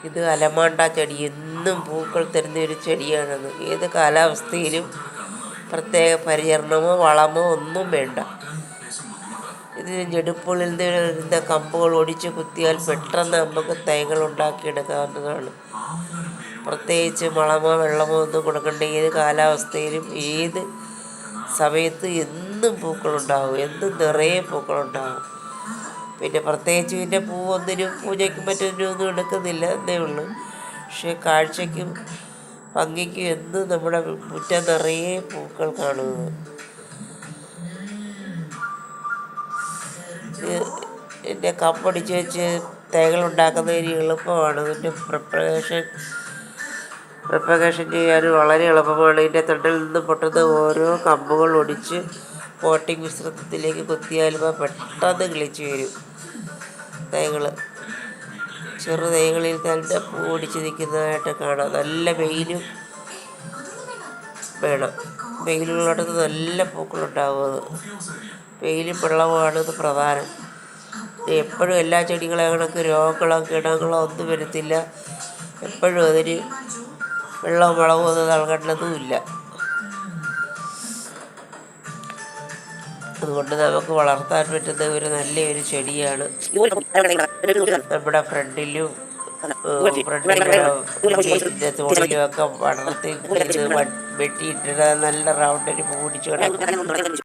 ഇത് അലമാണ്ട ചെടി. എന്നും പൂക്കൾ തരുന്ന ഒരു ചെടിയാണത്. ഏത് കാലാവസ്ഥയിലും പ്രത്യേക പരിചരണമോ വളമോ ഒന്നും വേണ്ട. ഇതിന് ഞെടുപ്പുള്ളിൽ നിന്ന് വരുന്ന കമ്പുകൾ ഒടിച്ച് കുത്തിയാൽ പെട്ടെന്ന് നമുക്ക് തൈകൾ ഉണ്ടാക്കിയെടുക്കാവുന്നതാണ്. പ്രത്യേകിച്ച് വളമോ വെള്ളമോ ഒന്നും കൊടുക്കേണ്ട. ഏത് കാലാവസ്ഥയിലും ഏത് സമയത്ത് എന്നും പൂക്കളുണ്ടാകും. എന്നും നിറയെ പൂക്കളുണ്ടാകും. പിന്നെ പ്രത്യേകിച്ച് ഇതിൻ്റെ പൂവൊന്നിനും പൂജയ്ക്കും മറ്റൊന്നും ഒന്നും എടുക്കുന്നില്ല എന്നേ ഉള്ളൂ. പക്ഷേ കാഴ്ചയ്ക്കും ഭംഗിക്കും എന്നും നമ്മുടെ മുറ്റം നിറയെ പൂക്കൾ കാണുന്നത്. ഇതിൻ്റെ കമ്പൊടിച്ച് വെച്ച് തൈകൾ ഉണ്ടാക്കുന്നതിന് എളുപ്പമാണ്. ഇതിൻ്റെ പ്രൊപ്പഗേഷൻ ചെയ്യാൻ വളരെ എളുപ്പമാണ്. ഇതിൻ്റെ തണ്ടിൽ നിന്ന് പൊട്ടുന്ന ഓരോ കമ്പുകൾ ഒടിച്ച് പോട്ടിംഗ് മിശ്രിതത്തിലേക്ക് കുത്തിയാൽ പെട്ടെന്ന് കിളിച്ച് വരും തൈകൾ. ചെറു തൈകളിൽ തന്നെ പൂ ഒടിച്ച് നിൽക്കുന്നതായിട്ട് കാണാം. നല്ല വെയിലും വേണം. വെയിലുള്ളിടത്ത് നല്ല പൂക്കളുണ്ടാകുന്നത്. വെയിലും വെള്ളവുമാണ് ഇത് പ്രധാനം. എപ്പോഴും എല്ലാ ചെടികളെ കണക്ക് രോഗങ്ങളോ കീടങ്ങളോ ഒന്നും വരത്തില്ല. എപ്പോഴും അതിന് വെള്ളവും വളവും ഒന്നും നൽകേണ്ടതുമില്ല. അതുകൊണ്ട് നമുക്ക് വളർത്താൻ പറ്റുന്ന ഒരു നല്ലൊരു ചെടിയാണ്. നമ്മുടെ ഫ്രണ്ടിലും തോളിലും ഒക്കെ വളർത്തി വെട്ടിയിട്ടിട്ട് നല്ല റൗണ്ടിന് പൂടിച്ച് കിടക്കും.